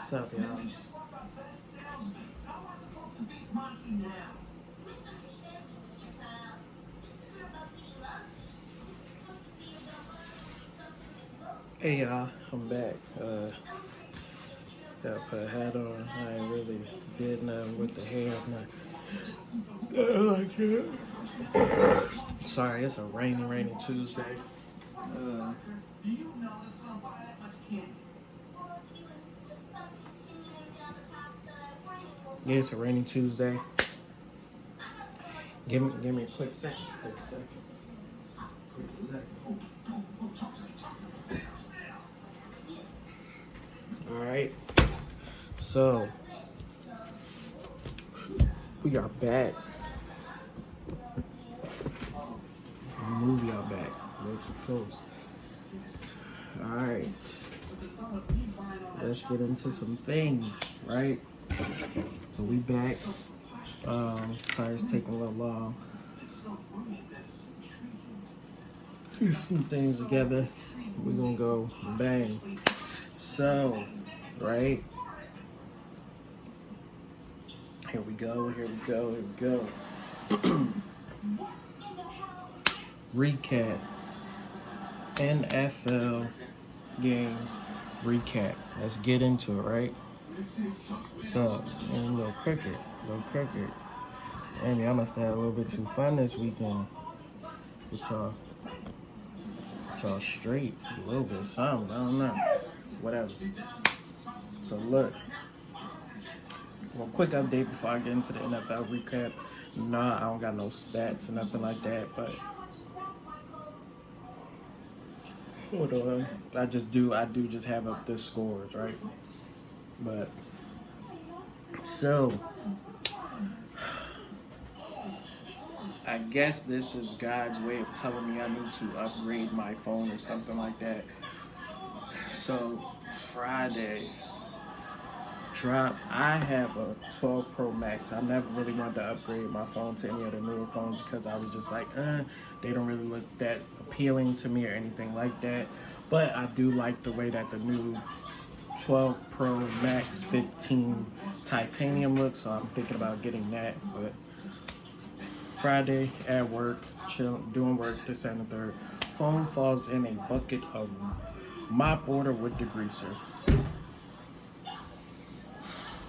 What's up, y'all? Hey y'all, I'm back. Gotta put a hat on. I ain't really did nothing with the hair. Like that. Sorry, it's a rainy Tuesday. Yeah, it's a rainy Tuesday. Give me a quick second. Quick second. All right. So we are back. Move y'all back. Way too close. All right. Let's get into some things, right? So we back. Sorry, it's taking a little long. Get some things together. We're gonna go bang. So, right. Here we go. Recap. NFL games recap. Let's get into it, right? So, a little cricket. Amy, I must have had a little bit too fun this weekend. Get y'all straight. A little bit something. I don't know. Whatever. So look. Well, quick update before I get into the NFL recap. Nah, I don't got no stats or nothing like that, but hold on. I do just have up the scores, right? But so I guess this is God's way of telling me I need to upgrade my phone or something like that. So Friday drop. I have a 12 Pro Max. I never really wanted to upgrade my phone to any of the newer phones because I was just like, they don't really look that appealing to me or anything like that. But I do like the way that the new 12 Pro Max 15 titanium looks, so I'm thinking about getting that. But Friday at work, doing work, this and the third. Phone falls in a bucket of mop water with degreaser.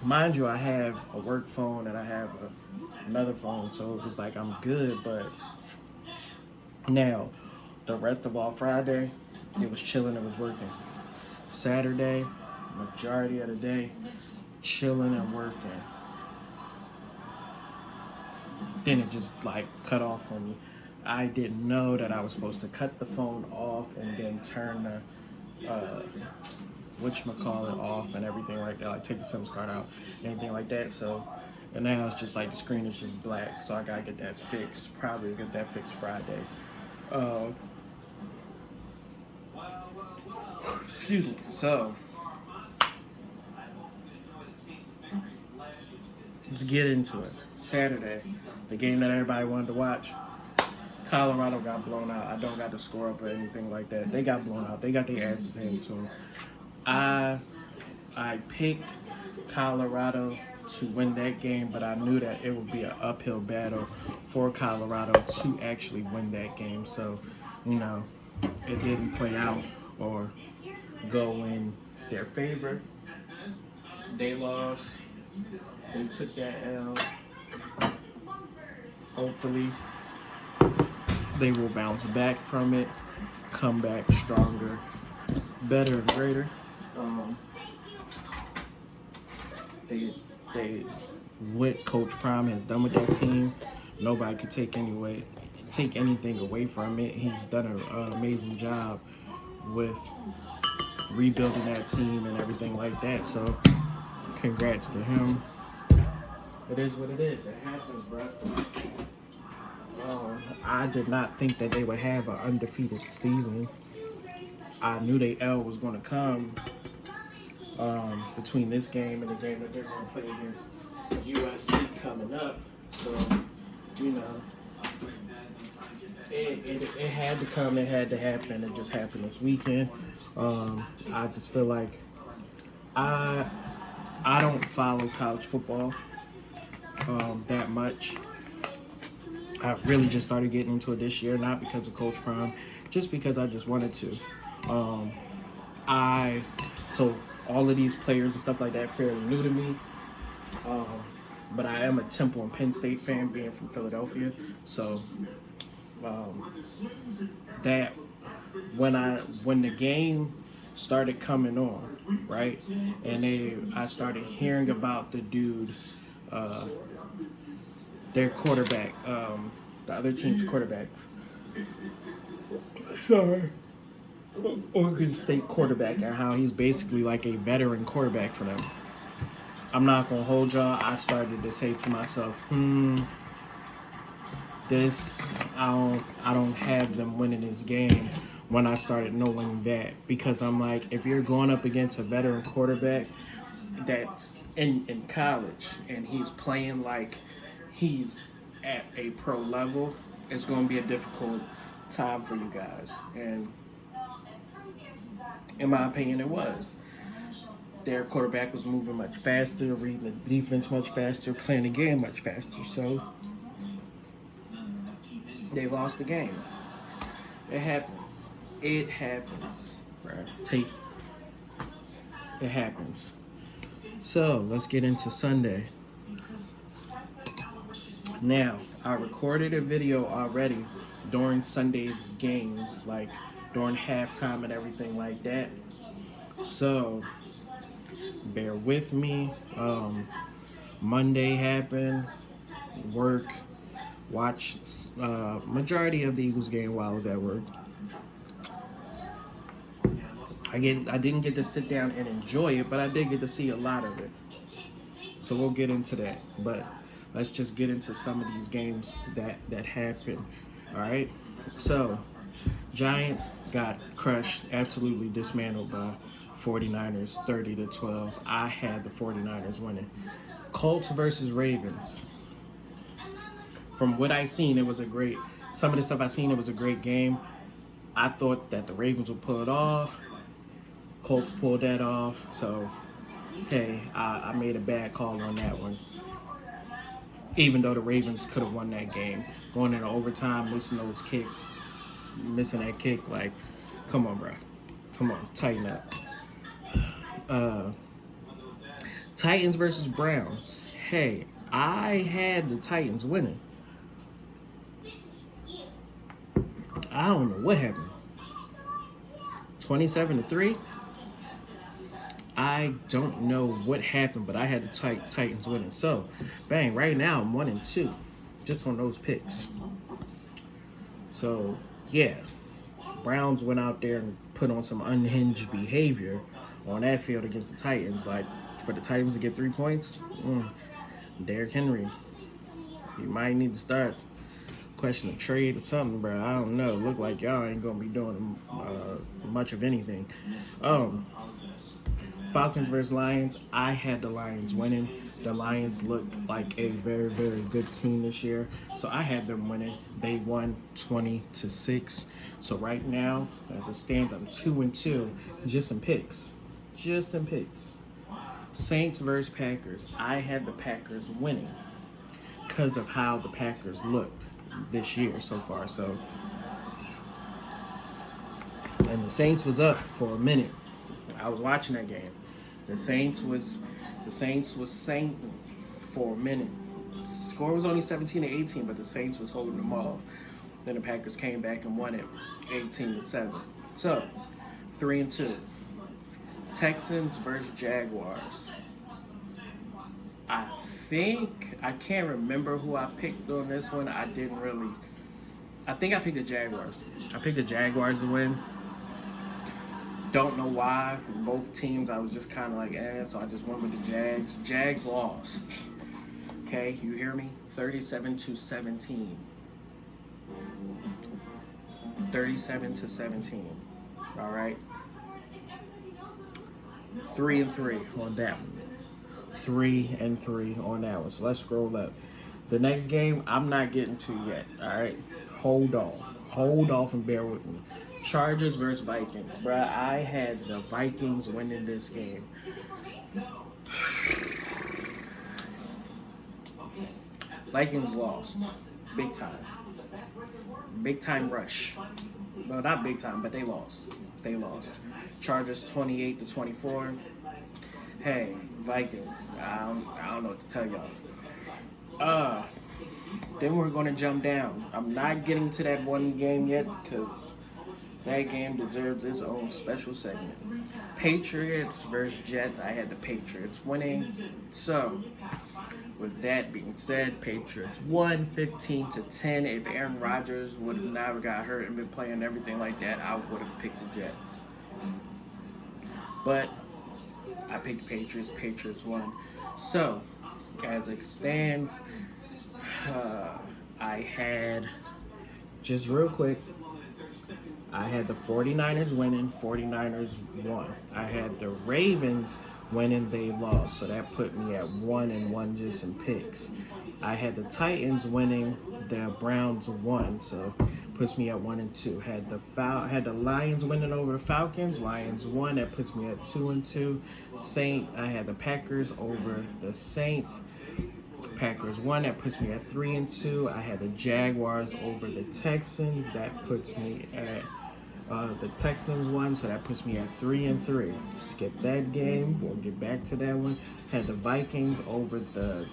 Mind you, I have a work phone and I have another phone, so it was like I'm good. But now, the rest of all Friday, it was chilling, it was working. Saturday, majority of the day, chilling and working. Then it just like cut off on me. I didn't know that I was supposed to cut the phone off and then turn the whatchamacallit off and everything like that, like take the SIM card out, anything like that. So, and now it's just like the screen is just black, so I gotta get that fixed. Probably get that fixed Friday. Excuse me. So, let's get into it. Saturday, the game that everybody wanted to watch. Colorado got blown out. I don't got the score up or anything like that. They got blown out. They got their asses handed to them. I picked Colorado to win that game, but I knew that it would be an uphill battle for Colorado to actually win that game. So, it didn't play out or go in their favor. They lost. They took that L. Hopefully, they will bounce back from it, come back stronger, better and greater. They what Coach Prime has done with that team, nobody could take anything away from it. He's done an amazing job with rebuilding that team and everything like that. So, congrats to him. It is what it is. It happens, bro. I did not think that they would have an undefeated season. I knew the L was going to come between this game and the game that they're going to play against USC coming up. So, it had to come. It had to happen. It just happened this weekend. I just feel like I don't follow college football that much. I really just started getting into it this year, not because of Coach Prime, just because I just wanted to. So all of these players and stuff like that fairly new to me. But I am a Temple and Penn State fan, being from Philadelphia. So that when the game started coming on, right, and I started hearing about the dude, their quarterback, the other team's quarterback. Sorry. Oregon State quarterback, and how he's basically like a veteran quarterback for them. I'm not gonna hold y'all. I started to say to myself, this I don't have them winning this game when I started knowing that, because I'm like, if you're going up against a veteran quarterback that's in college and he's playing like he's at a pro level, it's gonna be a difficult time for you guys. And in my opinion, it was. Their quarterback was moving much faster, reading the defense much faster, playing the game much faster. So they lost the game. It happens. It happens. Right? It happens. So let's get into Sunday. Now, I recorded a video already during Sunday's games, like during halftime and everything like that. So bear with me. Monday happened, work, watched majority of the Eagles game while I was at work. I didn't get to sit down and enjoy it, but I did get to see a lot of it. So we'll get into that. But let's just get into some of these games that happened. All right. So Giants got crushed, absolutely dismantled by 49ers, 30-12. I had the 49ers winning. Colts versus Ravens. From what I seen, it was some of the stuff I seen, it was a great game. I thought that the Ravens would pull it off. Colts pulled that off. So, hey, I made a bad call on that one. Even though the Ravens could have won that game. Going into overtime, missing those kicks. Missing that kick, like, come on, bro. Come on, tighten up. Titans versus Browns. Hey, I had the Titans winning. I don't know what happened. 27-3. I don't know what happened, but I had the Titans winning. So, bang, right now I'm 1-2, just on those picks. So, yeah, Browns went out there and put on some unhinged behavior on that field against the Titans. Like, for the Titans to get 3 points, Derrick Henry, he might need to start question a trade or something, bro. I don't know. Look like y'all ain't gonna be doing much of anything. Falcons versus Lions. I had the Lions winning. The Lions look like a very, very good team this year, so I had them winning. They won 20-6. So right now, as it stands, I'm 2-2, just in picks. Saints versus Packers. I had the Packers winning because of how the Packers looked this year so far. So, and the Saints was up for a minute. I was watching that game. The Saints was saying for a minute. The score was only 17-18, but the Saints was holding them off. Then the Packers came back and won it 18-7. So, 3-2. Texans versus Jaguars. I can't remember who I picked on this one. I think I picked the Jaguars. I picked the Jaguars to win. Don't know why. Both teams, I was just kind of like, so I just went with the Jags. Jags lost. Okay, you hear me? 37-17. 37-17. All right. 3-3 on that one. 3-3 on that one. So let's scroll up. The next game, I'm not getting to yet. All right. Hold off and bear with me. Chargers versus Vikings. Bruh, I had the Vikings winning this game. Vikings lost. Big time. Big time rush. Well, not big time, but they lost. They lost. Chargers 28-24. Hey, Vikings. I don't know what to tell y'all. Then we're going to jump down. I'm not getting to that one game yet because that game deserves its own special segment. Patriots versus Jets. I had the Patriots winning. So, with that being said, Patriots won 15-10. If Aaron Rodgers would have never got hurt and been playing everything like that, I would have picked the Jets. But I picked Patriots. Patriots won. So, as it stands, I had, just real quick, I had the 49ers winning, 49ers won. I had the Ravens winning, they lost. So that put me at 1-1 just in picks. I had the Titans winning, the Browns won. So puts me at 1-2. Had the Lions winning over the Falcons, Lions won. That puts me at 2-2. I had the Packers over the Saints. Packers won. That puts me at 3-2. I had the Jaguars over the Texans. That puts me at the Texans won, so that puts me at 3-3. Skip that game. We'll get back to that one. Had the Vikings over the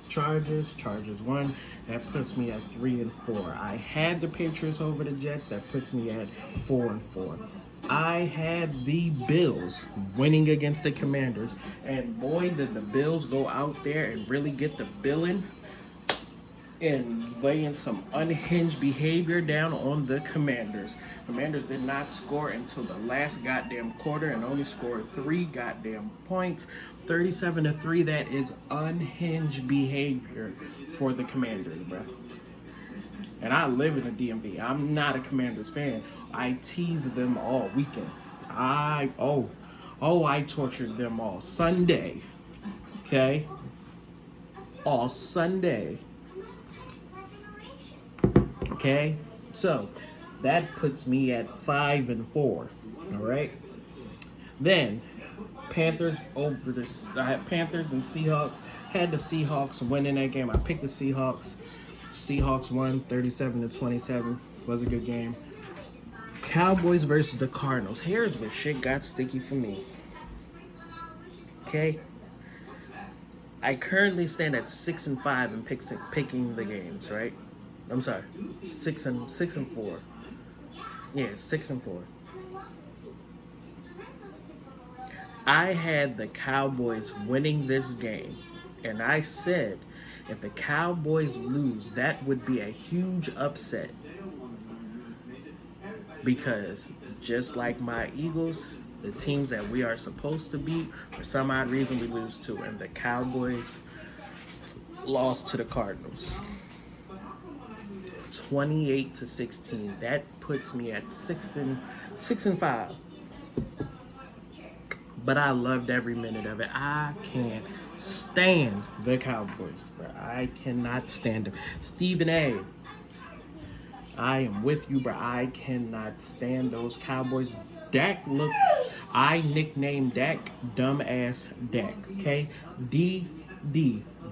Chargers. Chargers won. That puts me at 3-4. I had the Patriots over the Jets. That puts me at 4-4. I had the Bills winning against the Commanders, and boy, did the Bills go out there and really get the billing and laying some unhinged behavior down on the Commanders. Commanders did not score until the last goddamn quarter and only scored 3 goddamn points. 37-3, that is unhinged behavior for the Commanders, bro. And I live in the DMV. I'm not a Commanders fan. I teased them all weekend. I tortured them all Sunday. Okay? All Sunday. Okay? So, that puts me at 5-4. All right? Then, Panthers over I had Panthers and Seahawks. Had the Seahawks winning that game. I picked the Seahawks. Seahawks won 37-27. Was a good game. Cowboys versus the Cardinals. Here's where shit got sticky for me. Okay? I currently stand at 6-5 in picking the games, right? I'm sorry, 6-4. Yeah, 6-4. I had the Cowboys winning this game, and I said if the Cowboys lose, that would be a huge upset. Because just like my Eagles, the teams that we are supposed to beat, for some odd reason we lose to, and the Cowboys lost to the Cardinals. 28-16. That puts me at 6-5. But I loved every minute of it. I can't stand the Cowboys, bro. I cannot stand them. Stephen A. I am with you, bro. I cannot stand those Cowboys. I nicknamed Dak Dumbass Dak, okay? D,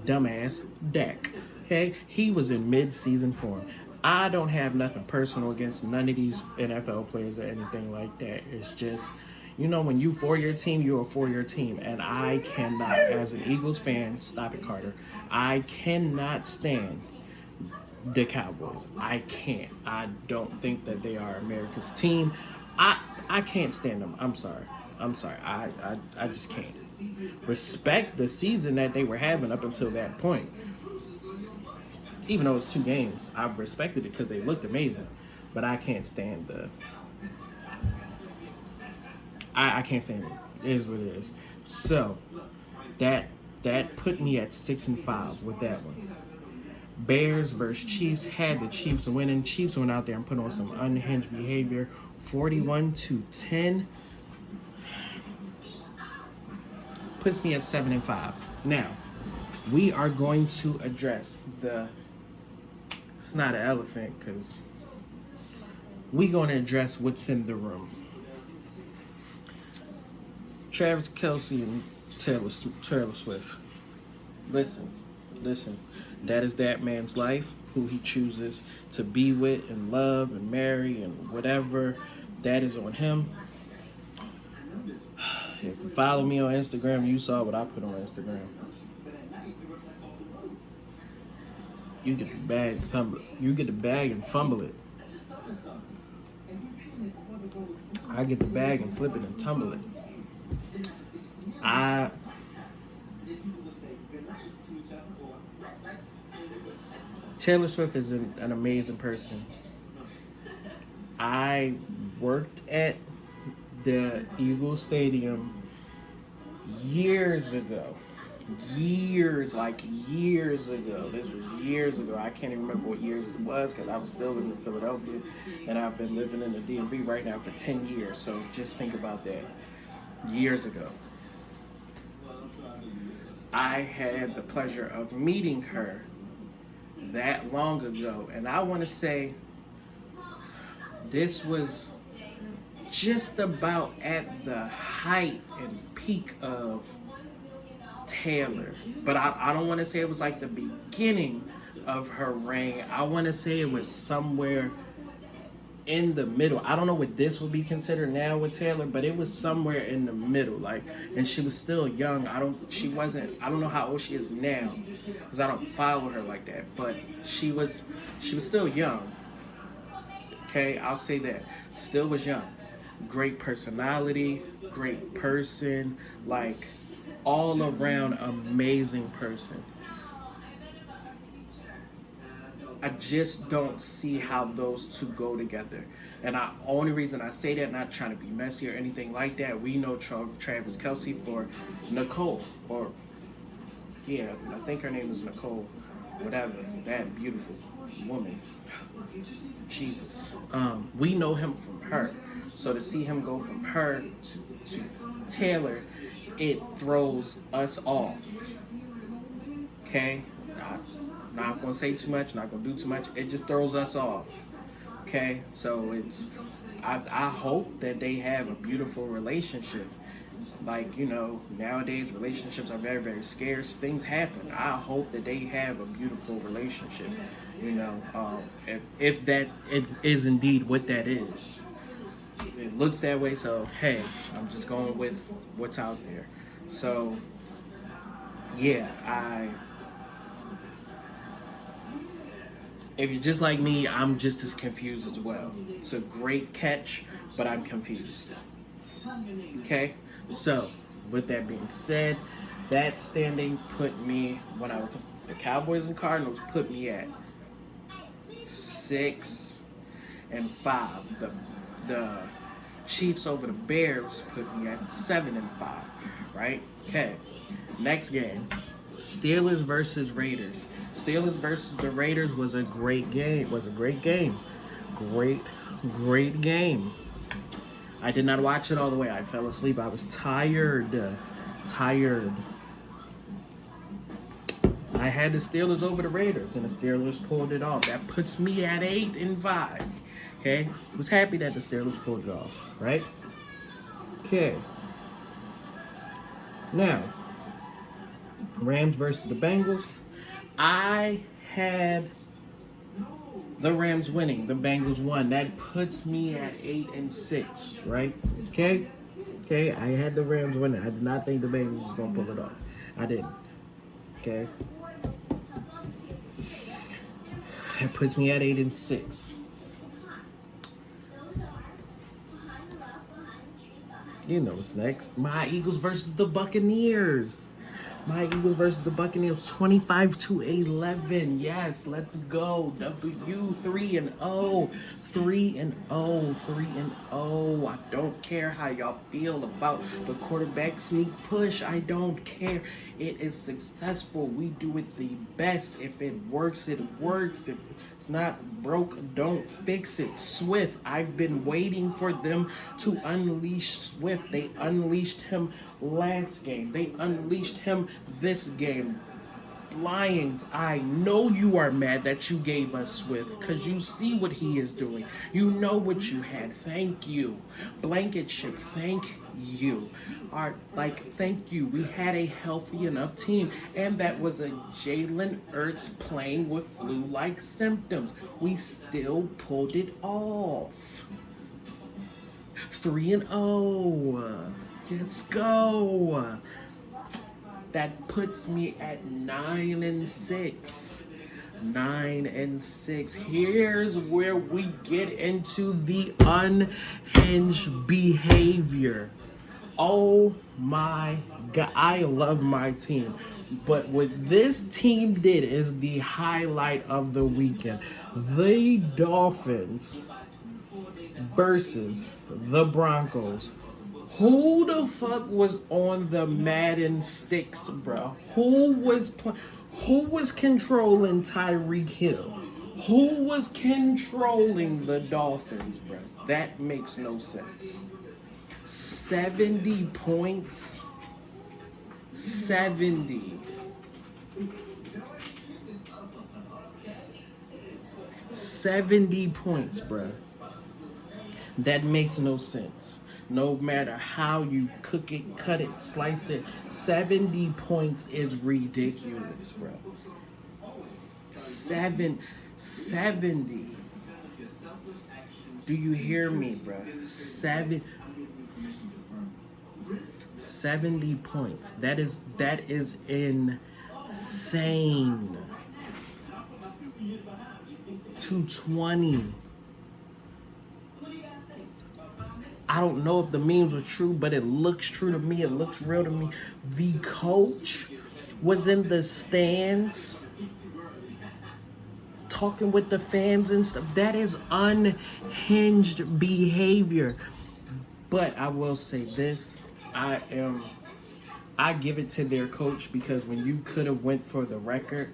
Dumbass Dak, okay? He was in mid-season form. I don't have nothing personal against none of these NFL players or anything like that. It's just, you know, when you for your team, you're for your team. And I cannot, as an Eagles fan, stop it, Carter. I cannot stand the Cowboys. I can't. I don't think that they are America's team. I can't stand them. I'm sorry. I just can't. Respect the season that they were having up until that point. Even though it's 2 games, I've respected it because they looked amazing. But I can't stand I can't stand it. It is what it is. So that put me at 6-5 with that one. Bears versus Chiefs. Had the Chiefs winning. Chiefs went out there and put on some unhinged behavior. 41-10. Puts me at 7-5. Now, we are going to address it's not an elephant because we're going to address what's in the room. Travis Kelce and Taylor Swift. Listen, Listen, that is that man's life, who he chooses to be with and love and marry and whatever. That is on him. If you follow me on Instagram, you saw what I put on Instagram. You get the bag, you get the bag and fumble it. I get the bag and flip it and tumble it. Taylor Swift is an amazing person. I worked at the Eagles Stadium years ago. Years ago. This was years ago. I can't even remember what years it was because I was still living in Philadelphia and I've been living in the DMV right now for 10 years. So just think about that. Years ago. I had the pleasure of meeting her that long ago. And I want to say this was just about at the height and peak of Taylor. But I don't want to say it was like the beginning of her reign. I want to say it was somewhere in the middle. I don't know what this would be considered now with Taylor, but it was somewhere in the middle. Like, and she was still young. I don't know how old she is now because I don't follow her like that, but she was still young. Okay, I'll say that. Still was young. Great personality, great person, like all around amazing person. I just don't see how those two go together. And the only reason I say that, not trying to be messy or anything like that, we know Travis Kelce for Nicole, or yeah, I think her name is Nicole, whatever, that beautiful woman. Jesus. We know him from her. So to see him go from her to Taylor, it throws us off. Okay? Not gonna say too much, not gonna do too much. It just throws us off. Okay? So I hope that they have a beautiful relationship. Like, you know, nowadays relationships are very, very scarce. Things happen. I hope that they have a beautiful relationship. You know, if that it is indeed what that is. It looks that way, so hey, I'm just going with what's out there. So yeah, if you're just like me, I'm just as confused as well. It's a great catch, but I'm confused. Okay, so with that being said, that standing put me, when I was the Cowboys and Cardinals, put me at 6-5. The Chiefs over the Bears put me at 7-5. Right? Okay. Next game, Steelers versus Raiders. Steelers versus the Raiders was a great game. Great game. I did not watch it all the way. I fell asleep. I was tired. I had the Steelers over the Raiders, and the Steelers pulled it off. That puts me at 8-5. Okay? Was happy that the Steelers pulled it off, right? Okay. Now, Rams versus the Bengals. I had the Rams winning. The Bengals won. That puts me at 8-6, right? Okay? Okay, I had the Rams winning. I did not think the Bengals was going to pull it off. I didn't. Okay? That puts me at 8-6. You know what's next. My Eagles versus the Buccaneers. 25-11. Yes, let's go. W 3-0. 3-0. I don't care how y'all feel about the quarterback sneak push. I don't care. It is successful. We do it the best. If it works, it works. If it's not broke, don't fix it. Swift, I've been waiting for them to unleash Swift. They unleashed him last game. They unleashed him this game. Lions, I know you are mad that you gave us Swift because you see what he is doing. You know what you had. Thank you. Blankenship, thank you. Thank you. We had a healthy enough team, and that was a Jalen Hurts playing with flu-like symptoms. We still pulled it off. 3-0. Let's go. That puts me at 9-6. 9-6. Here's where we get into the unhinged behavior. Oh my God, I love my team. But what this team did is the highlight of the weekend. The Dolphins versus the Broncos. Who the fuck was on the Madden sticks, bro? Who was controlling Tyreek Hill? Who was controlling the Dolphins, bro? That makes no sense. 70 points. 70. 70 points, bro. That makes no sense. No matter how you cook it, cut it, slice it, 70 points is ridiculous, bro. 70. Do you hear me, bro? 70 points. That is insane. 220. I don't know if the memes were true, but it looks true to me. It looks real to me. The coach was in the stands talking with the fans and stuff. That is unhinged behavior. But I will say this. I give it to their coach because when you could have went for the record,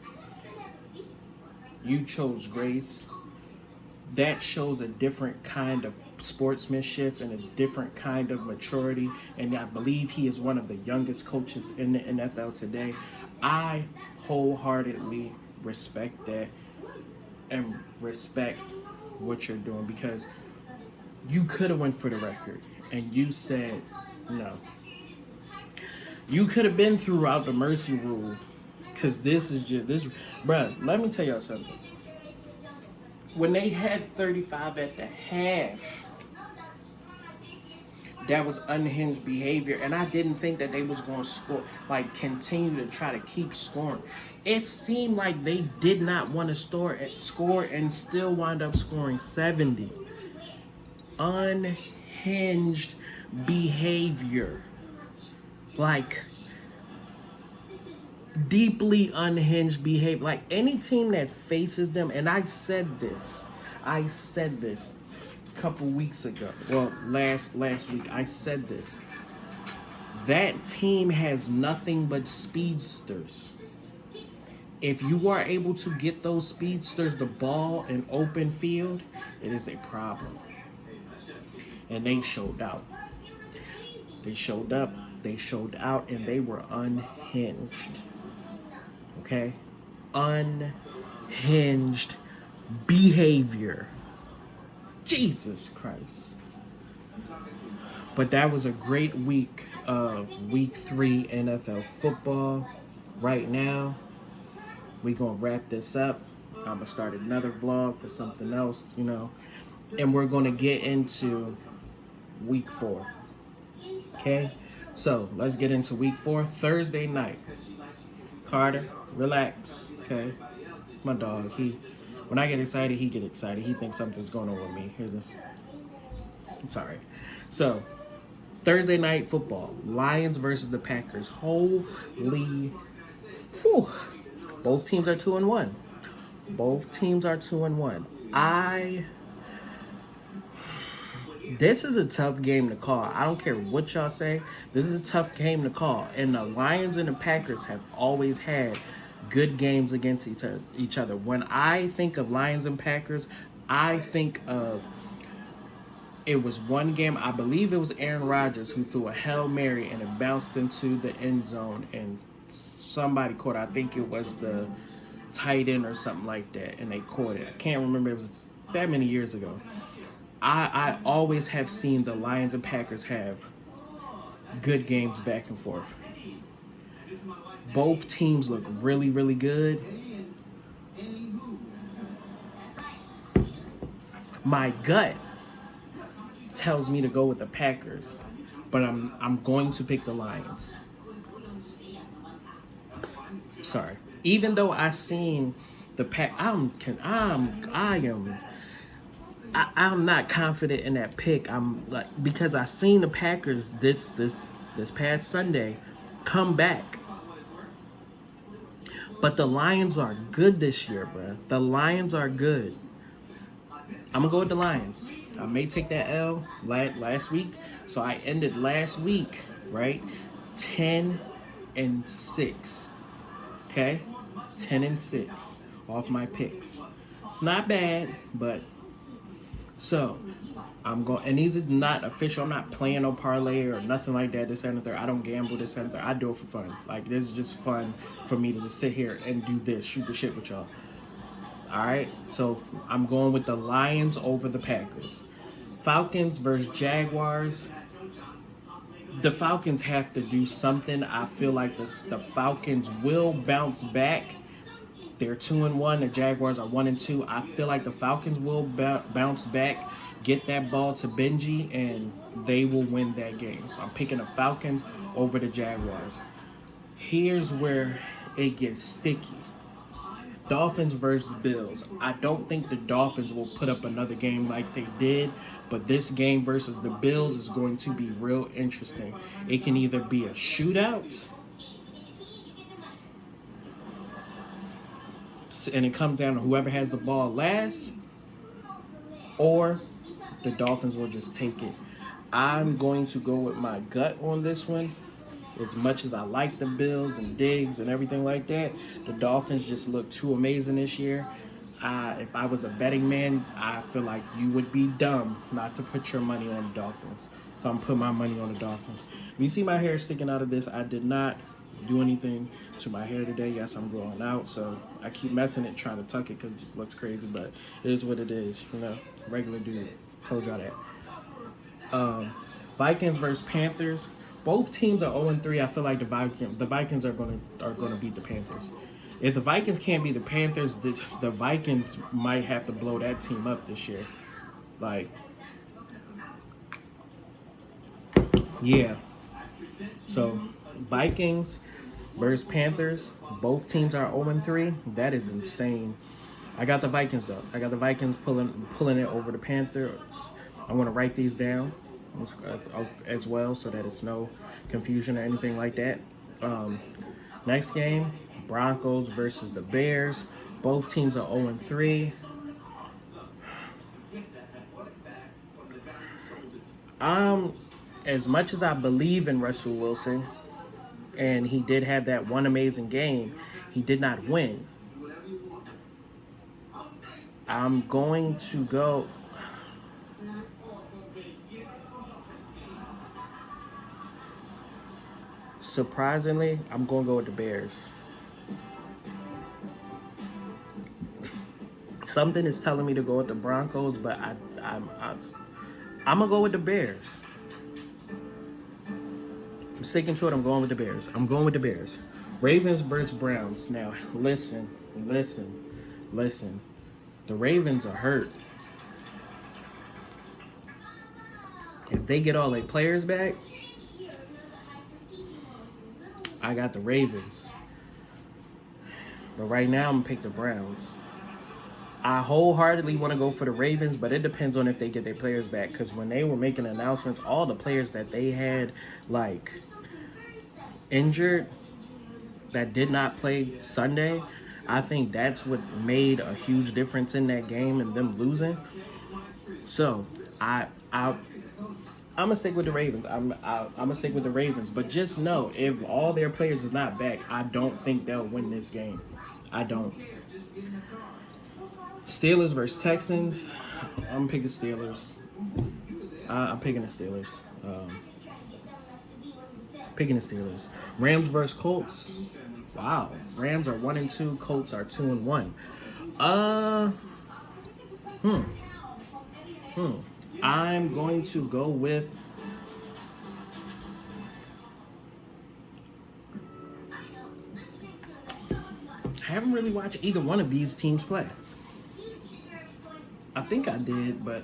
you chose grace. That shows a different kind of sportsmanship and a different kind of maturity, and I believe he is one of the youngest coaches in the NFL today. I wholeheartedly respect that and respect what you're doing because you could have went for the record and you said no. You could have been throughout the mercy rule because this, bruh, let me tell y'all something. When they had 35 at the half, that was unhinged behavior, and I didn't think that they was going to score, continue to try to keep scoring. It seemed like they did not want to score and still wind up scoring 70. Unhinged behavior. Deeply unhinged behavior. Any team that faces them, and I said this a couple weeks ago. Well, last week I said this. That team has nothing but speedsters. If you are able to get those speedsters the ball in open field, it is a problem. And they showed out. They showed up, they showed out, and they were unhinged. Okay? Unhinged behavior. Jesus Christ. But that was a great week of week 3 NFL football. Right now, we're going to wrap this up. I'm going to start another vlog for something else, and we're going to get into week 4. Okay? So, let's get into week 4. Thursday night. Carter, relax. Okay? My dog, when I get excited, he get excited. He thinks something's going on with me. Here's this. I'm sorry. So, Thursday night football. Lions versus the Packers. Holy. Whew. Both teams are 2-1. Both teams are 2-1. This is a tough game to call. I don't care what y'all say. This is a tough game to call. And the Lions and the Packers have always had good games against each other. When I think of Lions and Packers, I think of, it was one game, I believe it was Aaron Rodgers who threw a Hail Mary and it bounced into the end zone and somebody caught it. I think it was the tight end or something like that, and they caught it. I can't remember. It was that many years ago. I always have seen the Lions and Packers have good games back and forth. Both teams look really, really good. My gut tells me to go with the Packers, but I'm going to pick the Lions. Sorry. Even though I seen the I'm not confident in that pick. I'm like, because I seen the Packers this past Sunday come back. But the Lions are good this year, bro. The Lions are good. I'm gonna go with the Lions. I may take that L last week. So I ended last week, right? 10-6. Okay? 10-6 off my picks. It's not bad, but so I'm going, and these are not official. I'm not playing no parlay or nothing like that. This and the third. I don't gamble. This and the third. I do it for fun. Like, this is just fun for me to just sit here and do this, shoot the shit with y'all. All right. So I'm going with the Lions over the Packers. Falcons versus Jaguars. The Falcons have to do something. I feel like the Falcons will bounce back. They're 2-1. The Jaguars are 1-2. I feel like the Falcons will bounce back, get that ball to Benji, and they will win that game. So I'm picking the Falcons over the Jaguars. Here's where it gets sticky. Dolphins versus Bills. I don't think the Dolphins will put up another game like they did, but this game versus the Bills is going to be real interesting. It can either be a shootout, and it comes down to whoever has the ball last, or the Dolphins will just take it. I'm going to go with my gut on this one. As much as I like the Bills and Diggs and everything like that, the Dolphins just look too amazing this year. If I was a betting man, I feel like you would be dumb not to put your money on the Dolphins. So I'm putting my money on the Dolphins. You see my hair sticking out of this. I did not do anything to my hair today. Yes, I'm growing out, so I keep messing it, trying to tuck it because it just looks crazy, but it is what it is. You know, regular dude. Told y'all that. Vikings versus Panthers. Both teams are 0-3. I feel like the Vikings are gonna beat the Panthers. If the Vikings can't beat the Panthers, the Vikings might have to blow that team up this year. Like, yeah. So Vikings versus Panthers. Both teams are 0-3. That is insane. I got the Vikings though. I got the Vikings pulling it over the Panthers. I'm gonna write these down as well so that it's no confusion or anything like that. Next game, Broncos versus the Bears. Both teams are 0-3. As much as I believe in Russell Wilson, and he did have that one amazing game, he did not win. I'm going to go. Surprisingly, I'm going to go with the Bears. Something is telling me to go with the Broncos, but I'm going to go with the Bears. I'm sticking to it. I'm going with the Bears. I'm going with the Bears. Ravens versus Browns. Now, listen. The Ravens are hurt. If they get all their players back, I got the Ravens. But right now, I'm going to pick the Browns. I wholeheartedly want to go for the Ravens, but it depends on if they get their players back. Because when they were making announcements, all the players that they had, like, injured that did not play Sunday, I think that's what made a huge difference in that game and them losing. So, I'm gonna stick with the Ravens. I'm gonna stick with the Ravens. But just know, if all their players is not back, I don't think they'll win this game. I don't. Steelers versus Texans. I'm gonna pick the Steelers. I'm picking the Steelers. Rams versus Colts. Wow. Rams are 1-2. Colts are 2-1. Uh, hmm. Hmm. I'm going to go with. I haven't really watched either one of these teams play. I think I did, but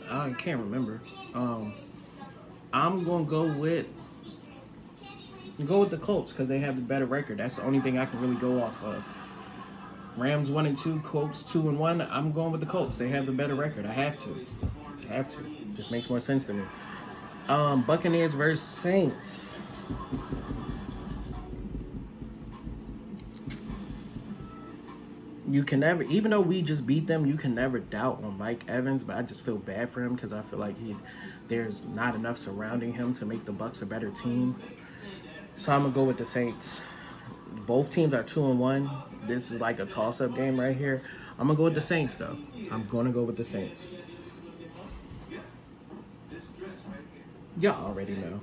I can't remember. I'm gonna go with the Colts because they have the better record. That's the only thing I can really go off of. Rams 1-2, Colts 2-1. I'm going with the Colts. They have the better record. I have to. Just makes more sense to me. Buccaneers versus Saints. You can never, even though we just beat them, you can never doubt on Mike Evans. But I just feel bad for him because I feel like there's not enough surrounding him to make the Bucs a better team. So I'm gonna go with the Saints. Both teams are 2-1. This is like a toss-up game right here. I'm gonna go with the Saints though. I'm gonna go with the Saints. Y'all already know.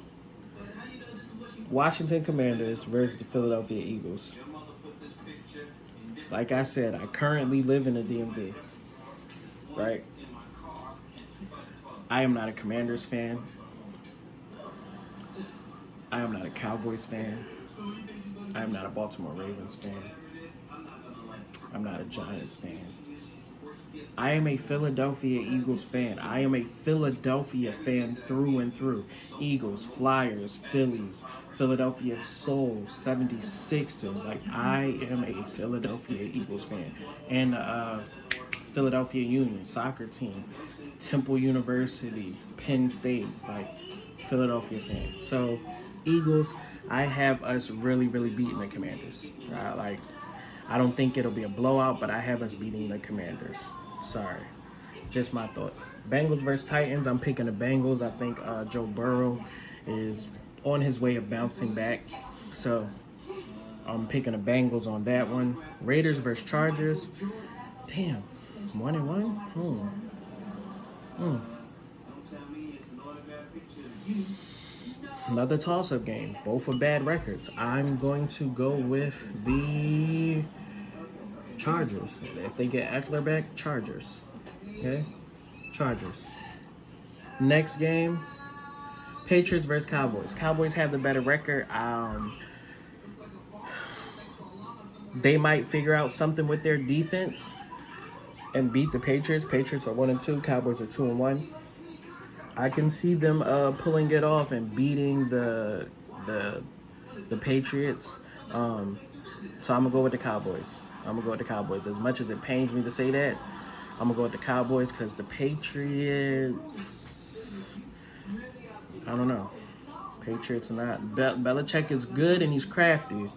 Washington Commanders versus the Philadelphia Eagles. Like I said, I currently live in the DMV, right? I am not a Commanders fan. I am not a Cowboys fan. I am not a Baltimore Ravens fan. I'm not a Giants fan. I am a Philadelphia Eagles fan. I am a Philadelphia fan through and through. Eagles, Flyers, Phillies, Philadelphia Soul, 76ers. Like, I am a Philadelphia Eagles fan. And Philadelphia Union, soccer team, Temple University, Penn State, like, Philadelphia fan. So, Eagles, I have us really, really beating the Commanders. I don't think it'll be a blowout, but I have us beating the Commanders. Sorry. Just my thoughts. Bengals versus Titans. I'm picking the Bengals. I think Joe Burrow is on his way of bouncing back. So I'm picking the Bengals on that one. Raiders versus Chargers. Damn. 1-1? Another toss-up game. Both with bad records. I'm going to go with the Chargers. If they get Eckler back, Chargers. Okay? Chargers. Next game, Patriots versus Cowboys. Cowboys have the better record. They might figure out something with their defense and beat the Patriots. Patriots are 1-2. Cowboys are 2-1. I can see them pulling it off and beating the Patriots. So I'm gonna go with the Cowboys. As much as it pains me to say that, I'm gonna go with the Cowboys because the Patriots, I don't know. Patriots are not. Belichick is good and he's crafty.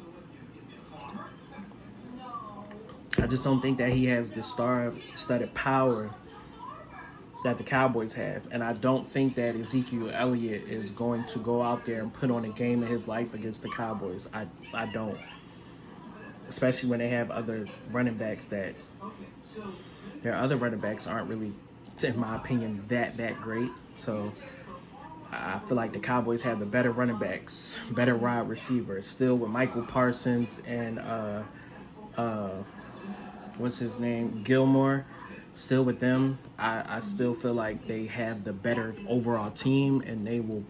I just don't think that he has the star-studded power that the Cowboys have. And I don't think that Ezekiel Elliott is going to go out there and put on a game of his life against the Cowboys. I don't. Especially when they have other running backs that their other running backs aren't really, in my opinion, that great. So I feel like the Cowboys have the better running backs, better wide receivers. Still with Michael Parsons and what's his name? Gilmore. Still with them. I still feel like they have the better overall team and they'll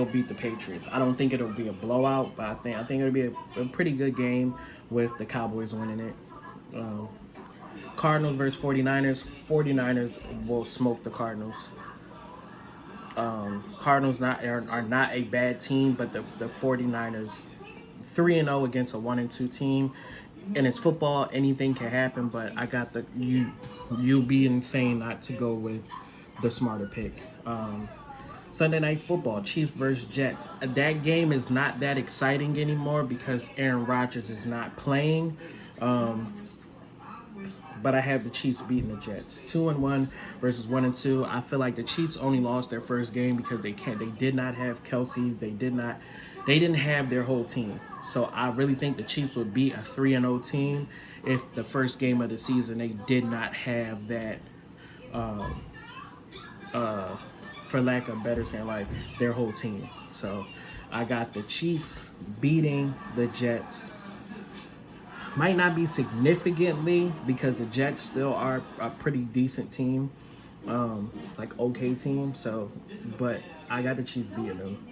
beat the Patriots. I don't think it'll be a blowout, but I think it'll be a pretty good game with the Cowboys winning it. Cardinals versus 49ers. 49ers will smoke the Cardinals. Cardinals are not a bad team, but the 49ers 3-0 against a 1-2 team. And it's football, anything can happen, but I got you'll be insane not to go with the smarter pick. Sunday Night Football, Chiefs versus Jets. That game is not that exciting anymore because Aaron Rodgers is not playing. But I have the Chiefs beating the Jets. 2-1 versus 1-2. I feel like the Chiefs only lost their first game because they did not have Kelsey. They didn't have their whole team. So I really think the Chiefs would beat a 3-0 team if the first game of the season they did not have that, for lack of better saying, like their whole team. So I got the Chiefs beating the Jets. Might not be significantly because the Jets still are a pretty decent team, like okay team. So, but I got the Chiefs beating them.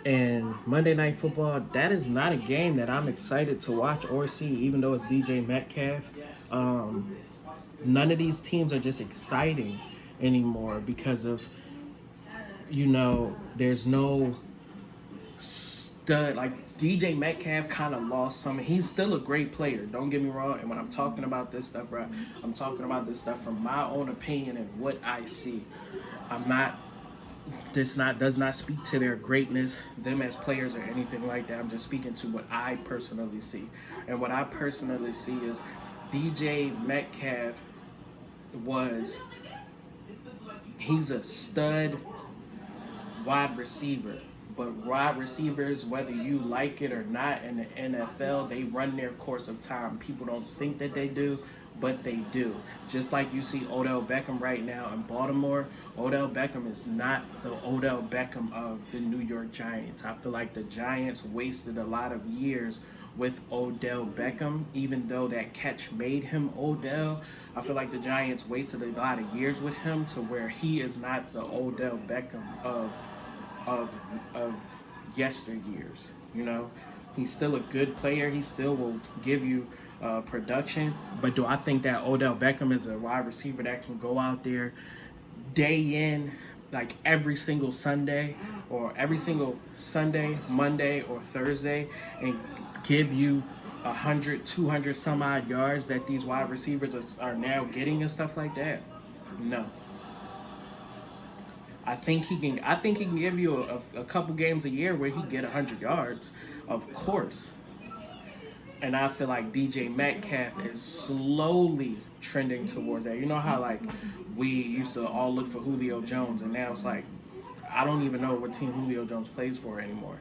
And Monday Night Football, that is not a game that I'm excited to watch or see, even though it's DJ Metcalf. Um, None of these teams are just exciting anymore because of, there's no stud. Like DJ Metcalf kind of lost some. He's still a great player. Don't get me wrong. And when I'm talking about this stuff, bro, I'm talking about this stuff from my own opinion and what I see. I'm not. This does not speak to their greatness, them as players or anything like that. I'm just speaking to what I personally see. And what I personally see is DJ Metcalf he's a stud wide receiver. But wide receivers, whether you like it or not, in the NFL, they run their course of time. People don't think that they do, but they do. Just like you see Odell Beckham right now in Baltimore, Odell Beckham is not the Odell Beckham of the New York Giants. I feel like the Giants wasted a lot of years with Odell Beckham, even though that catch made him Odell. I feel like the Giants wasted a lot of years with him to where he is not the Odell Beckham of yesteryears. He's still a good player. He still will give you production. But do I think that Odell Beckham is a wide receiver that can go out there day in, like every single Sunday, Monday or Thursday, and give you 100, 200 some odd yards that these wide receivers are now getting and stuff like that? No. I think he can give you a couple games a year where he get 100 yards, of course. And I feel like DJ Metcalf is slowly trending towards that. You know how like we used to all look for Julio Jones, and now it's like I don't even know what team Julio Jones plays for anymore.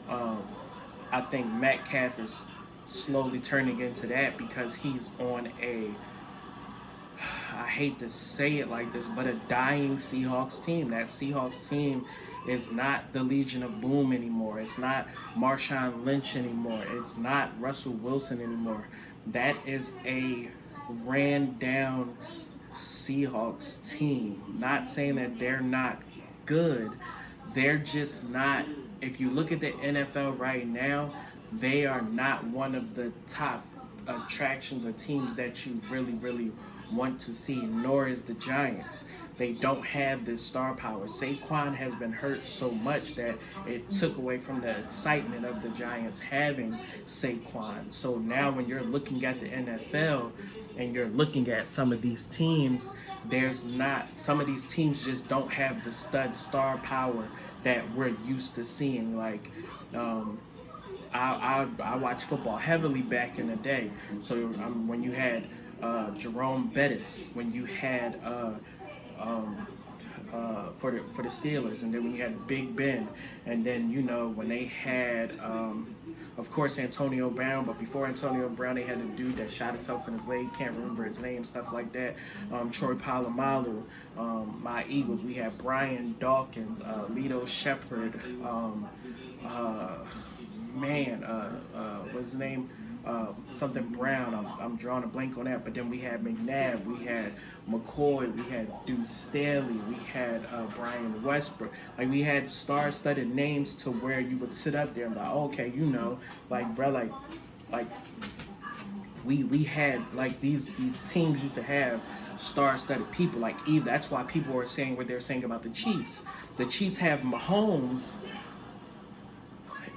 I think Metcalf is slowly turning into that because he's on I hate to say it like this, but a dying Seahawks team. That Seahawks team is not the Legion of Boom anymore. It's not Marshawn Lynch anymore. It's not Russell Wilson anymore. That is a ran down Seahawks team. Not saying that they're not good. They're just not. If you look at the NFL right now, they are not one of the top attractions or teams that you really, really want to see, nor is the Giants. They don't have this star power. Saquon has been hurt so much that it took away from the excitement of the Giants having Saquon. So now when you're looking at the NFL and you're looking at some of these teams, some of these teams just don't have the stud star power that we're used to seeing. Like, I watched football heavily back in the day. So when you had Jerome Bettis, when you had for the Steelers, and then when you had Big Ben, and then when they had of course Antonio Brown, but before Antonio Brown they had a dude that shot himself in his leg, can't remember his name, stuff like that. Troy Polamalu, my Eagles, we had Brian Dawkins, Lito Shepherd, what's his name? Something Brown. I'm drawing a blank on that. But then we had McNabb, we had McCoy, we had Deuce Staley, we had Brian Westbrook. Like, we had star-studded names to where you would sit up there and be like, okay, like, bro, like we had, like, these teams used to have star-studded people. Like, that's why people are saying what they're saying about the Chiefs. The Chiefs have Mahomes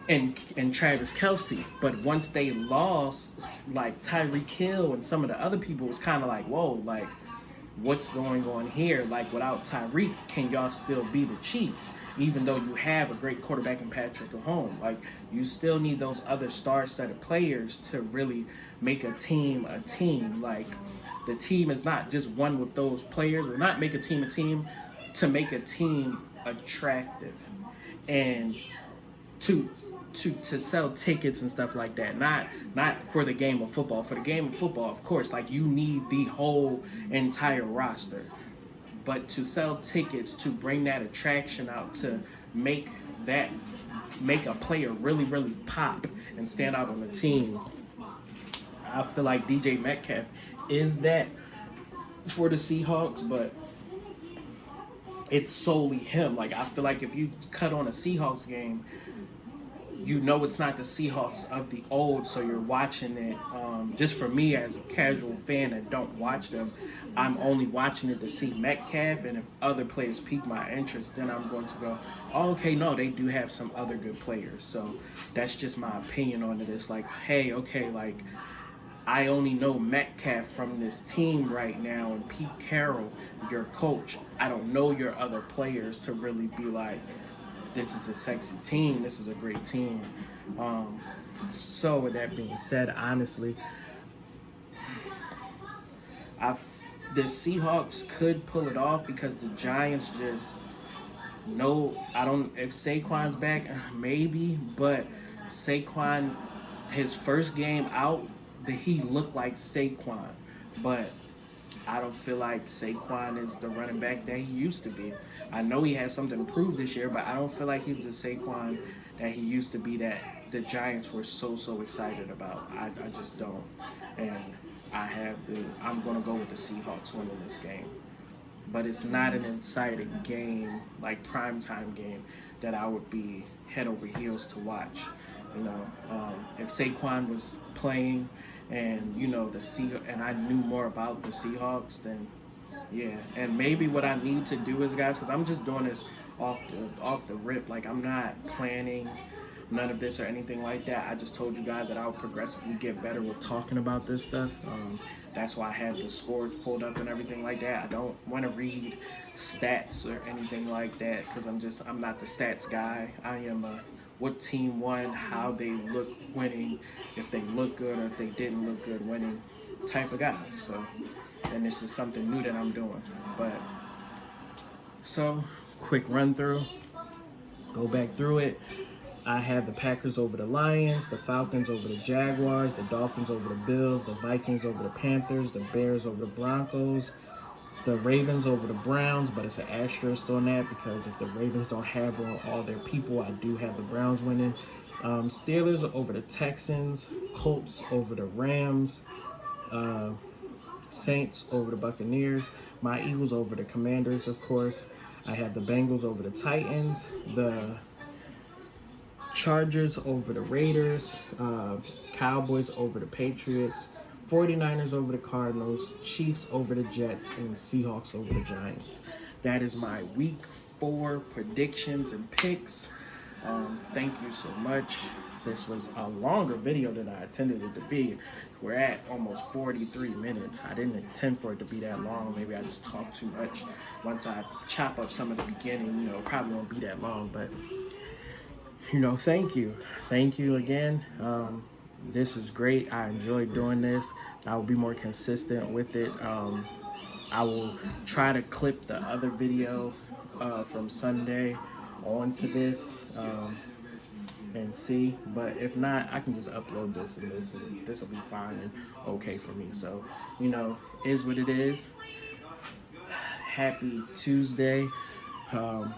and Travis Kelce, but once they lost, like Tyreek Hill and some of the other people, was kind of like, whoa, like, what's going on here? Like, without Tyreek, can y'all still be the Chiefs? Even though you have a great quarterback in Patrick Mahomes, like, you still need those other star-studded players to really make a team a team. Like, the team is not just one with those players, or not make a team to make a team attractive and to sell tickets and stuff like that. Not for the game of football. For the game of football, of course, like, you need the whole entire roster. But to sell tickets, to bring that attraction out, to make that make a player really, really pop and stand out on the team. I feel like DJ Metcalf is that for the Seahawks, but it's solely him. Like, I feel like if you cut on a Seahawks game, you know it's not the Seahawks of the old, so you're watching it. Just for me as a casual fan that don't watch them, I'm only watching it to see Metcalf, and if other players pique my interest, then I'm going to go, oh, okay, no, they do have some other good players. So that's just my opinion on it. It's like, hey, okay, like, I only know Metcalf from this team right now, and Pete Carroll, your coach. I don't know your other players to really be like, this is a sexy team, this is a great team. So with that being said, honestly, the Seahawks could pull it off because the Giants just if Saquon's back, maybe, but Saquon, his first game out, he looked like Saquon, but I don't feel like Saquon is the running back that he used to be. I know he has something to prove this year, but I don't feel like he's the Saquon that he used to be that the Giants were so excited about. I just don't. And I'm going to go with the Seahawks winning this game. But it's not an exciting game, like primetime game, that I would be head over heels to watch. If Saquon was playing and and I knew more about the Seahawks, then yeah. And maybe what I need to do is, guys, because I'm just doing this off the rip, like I'm not planning none of this or anything like that. I just told you guys that I would progressively get better with talking about this stuff. That's why I have the scores pulled up and everything like that. I don't want to read stats or anything like that because I'm not the stats guy. I am what team won, how they look winning, if they look good or if they didn't look good winning type of guy. So, and this is something new that I'm doing. But, so, quick run through. Go back through it. I have the Packers over the Lions, the Falcons over the Jaguars, the Dolphins over the Bills, the Vikings over the Panthers, the Bears over the Broncos, the Ravens over the Browns, but it's an asterisk on that because if the Ravens don't have all their people, I do have the Browns winning. Steelers over the Texans, Colts over the Rams, Saints over the Buccaneers, my Eagles over the Commanders, of course. I have the Bengals over the Titans, the Chargers over the Raiders, Cowboys over the Patriots, 49ers over the Cardinals, Chiefs over the Jets, and Seahawks over the Giants. That is my week 4 predictions and picks. Thank you so much. This was a longer video than I intended it to be. We're at almost 43 minutes. I didn't intend for it to be that long. Maybe I just talked too much. Once I chop up some of the beginning, it probably won't be that long, but thank you. Thank you again. This is great. I enjoy doing this. I will be more consistent with it. I will try to clip the other video from Sunday onto this and see. But if not, I can just upload this and this will be fine and okay for me. So, is what it is. Happy Tuesday.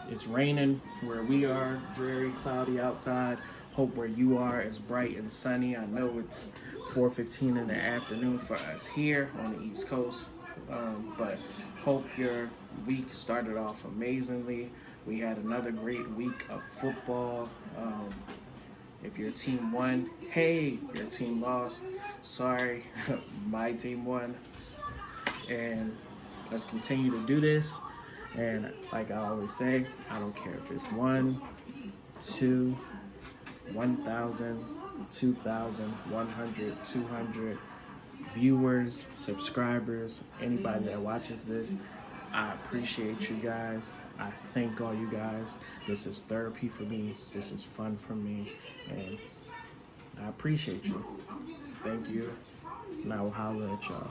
It's raining where we are, dreary, cloudy outside. Hope where you are is bright and sunny. I know it's 4:15 in the afternoon for us here on the East Coast, but hope your week started off amazingly. We had another great week of football. If your team won, hey, your team lost. Sorry, my team won. And let's continue to do this. And like I always say, I don't care if it's 1, 2, 1,000, 2,000, 100, 200 viewers, subscribers, anybody that watches this. I appreciate you guys. I thank all you guys. This is therapy for me. This is fun for me. And I appreciate you. Thank you. And I will holler at y'all.